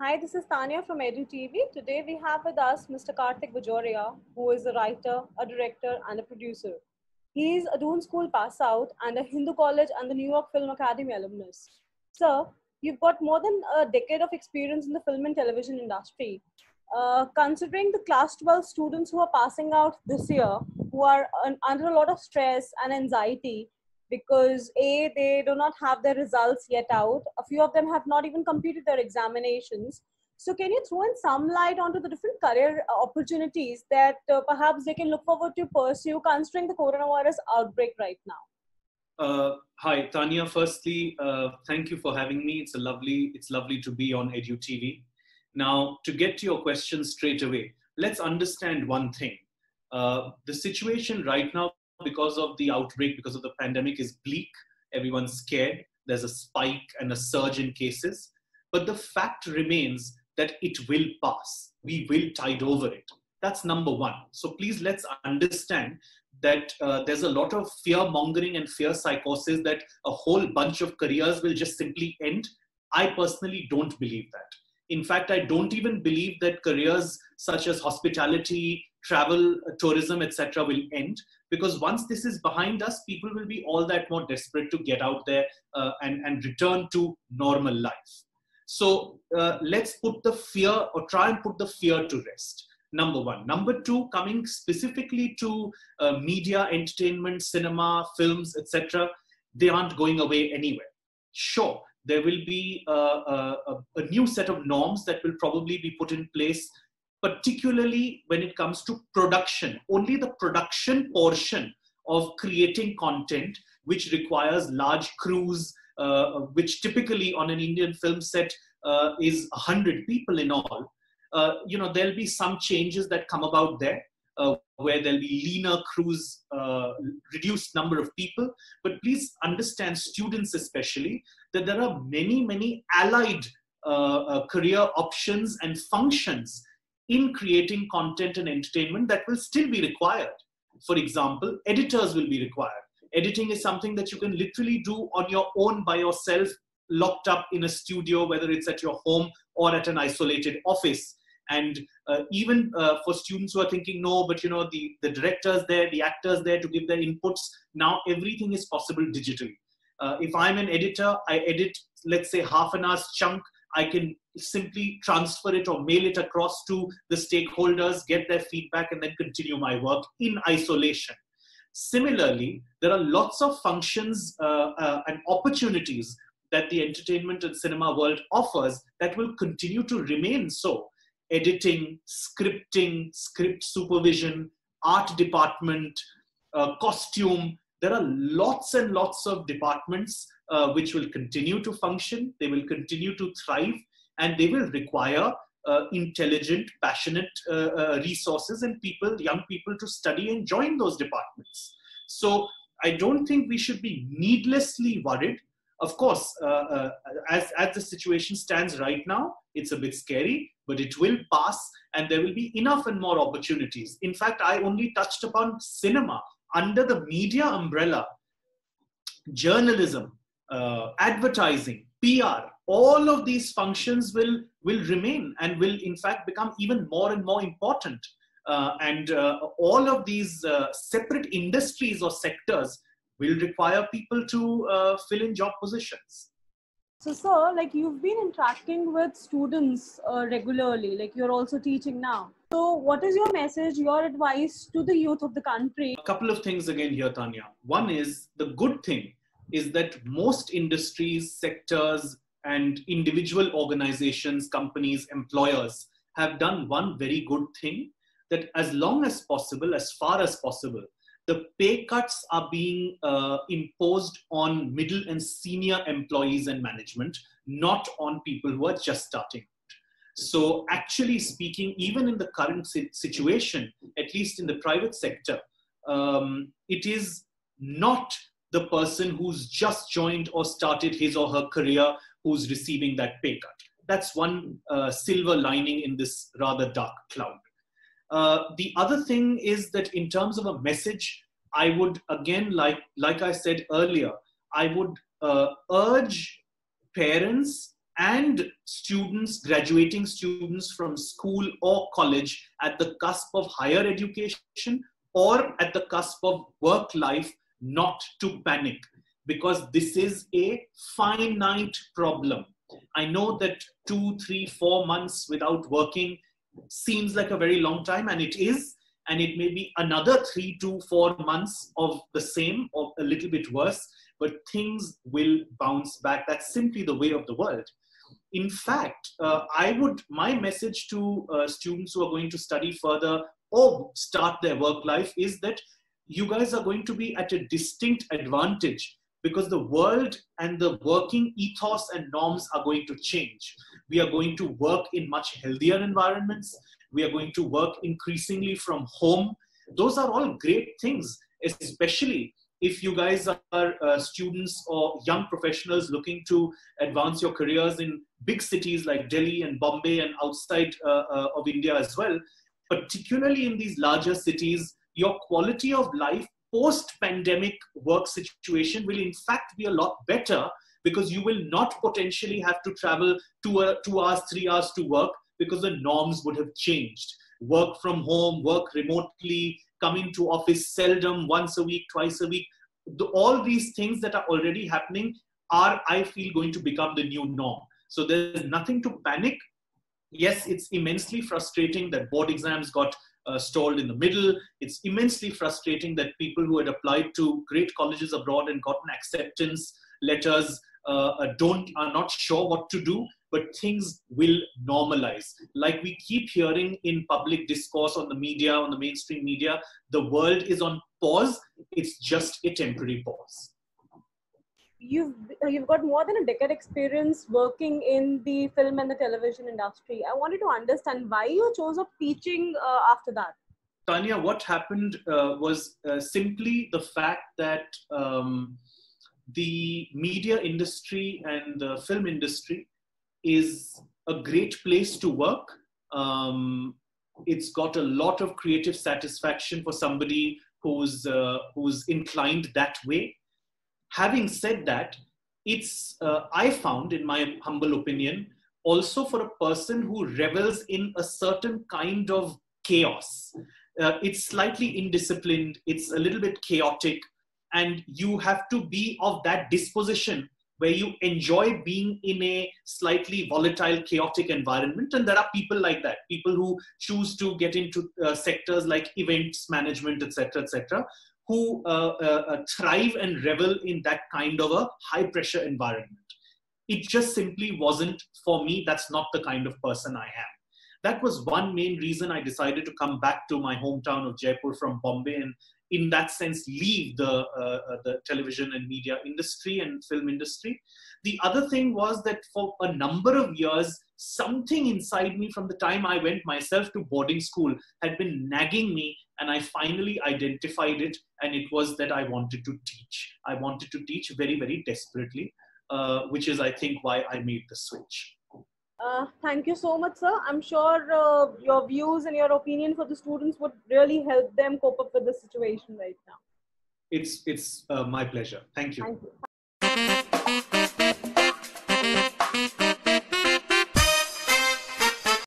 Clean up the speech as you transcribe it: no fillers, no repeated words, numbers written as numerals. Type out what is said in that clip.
Hi, this is Tanya from EduTV. Today we have with us Mr. Karthik Bajoria, who is a writer, a director, and a producer. He is a Doon School pass out and a Hindu College and the New York Film Academy alumnus. Sir, you've got more than a decade of experience in the film and television industry. Considering the class 12 students who are passing out this year, who are under a lot of stress and anxiety, because they do not have their results yet out, a few of them have not even completed their examinations. So can you throw in some light onto the different career opportunities that perhaps they can look forward to pursue considering the coronavirus outbreak right now? Hi, Tanya. Firstly, thank you for having me. It's lovely to be on EduTV. Now, to get to your question straight away, let's understand one thing. The situation right now, because of the outbreak, because of the pandemic, is bleak. Everyone's scared. There's a spike and a surge in cases. But the fact remains that it will pass. We will tide over it. That's number one. So please, let's understand that there's a lot of fear mongering and fear psychosis that a whole bunch of careers will just simply end. I personally don't believe that. In fact, I don't even believe that careers such as hospitality, travel, tourism, etc. will end, because once this is behind us, people will be all that more desperate to get out there and return to normal life. So let's put the fear, or try and put the fear to rest. Number one. Number two, coming specifically to media, entertainment, cinema, films, etc., they aren't going away anywhere. Sure, there will be a new set of norms that will probably be put in place, particularly when it comes to production. Only the production portion of creating content, which requires large crews, which typically on an Indian film set is 100 people in all. There'll be some changes that come about there, where there'll be leaner crews, reduced number of people. But please understand, students especially, that there are many allied career options and functions in creating content and entertainment that will still be required. For example, editors will be required. Editing is something that you can literally do on your own by yourself, locked up in a studio, whether it's at your home or at an isolated office. And even for students who are thinking, no, but the directors there, the actors there to give their inputs, now everything is possible digitally. If I'm an editor, I edit, let's say, half an hour's chunk, I can simply transfer it or mail it across to the stakeholders, get their feedback, and then continue my work in isolation. Similarly, there are lots of functions and opportunities that the entertainment and cinema world offers that will continue to remain so. Editing, scripting, script supervision, art department, costume. There are lots and lots of departments which will continue to function. They will continue to thrive, and they will require intelligent, passionate resources and people, young people, to study and join those departments. So I don't think we should be needlessly worried. Of course, as the situation stands right now, it's a bit scary, but it will pass, and there will be enough and more opportunities. In fact, I only touched upon cinema. Under the media umbrella, journalism, advertising, PR, all of these functions will remain and will in fact become even more and more important. All of these separate industries or sectors will require people to fill in job positions. So, sir, like you've been interacting with students regularly, like you're also teaching now. So, what is your message, your advice to the youth of the country? A couple of things again here, Tanya. One is, the good thing is that most industries, sectors, and individual organizations, companies, employers have done one very good thing, that as long as possible, as far as possible, the pay cuts are being imposed on middle and senior employees and management, not on people who are just starting. So actually speaking, even in the current situation, at least in the private sector, it is not the person who's just joined or started his or her career who's receiving that pay cut. That's one silver lining in this rather dark cloud. The other thing is that in terms of a message, I would, again, like I said earlier, I would urge parents and students, graduating students from school or college at the cusp of higher education or at the cusp of work life, not to panic, because this is a finite problem. I know that 2, 3, 4 months without working seems like a very long time, and it is, and it may be another 3 to 4 months of the same or a little bit worse, but things will bounce back. That's simply the way of the world. In fact, my message to students who are going to study further or start their work life is that you guys are going to be at a distinct advantage, because the world and the working ethos and norms are going to change. We are going to work in much healthier environments. We are going to work increasingly from home. Those are all great things, especially if you guys are students or young professionals looking to advance your careers in big cities like Delhi and Bombay and outside of India as well. Particularly in these larger cities, your quality of life post-pandemic work situation will in fact be a lot better, because you will not potentially have to travel 2 hours, 3 hours to work, because the norms would have changed. Work from home, work remotely, coming to office seldom, once a week, twice a week. All these things that are already happening are, I feel, going to become the new norm. So there's nothing to panic. Yes, it's immensely frustrating that board exams got stalled in the middle. It's immensely frustrating that people who had applied to great colleges abroad and gotten acceptance letters are not sure what to do, but things will normalize. Like we keep hearing in public discourse on the media, on the mainstream media, the world is on pause. It's just a temporary pause. You've got more than a decade experience working in the film and the television industry. I wanted to understand why you chose up teaching after that. Tanya, what happened was simply the fact that the media industry and the film industry is a great place to work. It's got a lot of creative satisfaction for somebody who's inclined that way. Having said that, it's, I found, in my humble opinion, also for a person who revels in a certain kind of chaos. It's slightly indisciplined, it's a little bit chaotic, and you have to be of that disposition where you enjoy being in a slightly volatile, chaotic environment. And there are people like that, people who choose to get into sectors like events management, etc., who thrive and revel in that kind of a high pressure environment. It just simply wasn't for me. That's not the kind of person I am. That was one main reason I decided to come back to my hometown of Jaipur from Bombay, and in that sense leave the television and media industry and film industry. The other thing was that for a number of years, something inside me from the time I went myself to boarding school had been nagging me, and I finally identified it, and it was that I wanted to teach. I wanted to teach very, very desperately, which is, I think, why I made the switch. Thank you so much, sir. I'm sure your views and your opinion for the students would really help them cope up with the situation right now. It's my pleasure. Thank you. Thank you.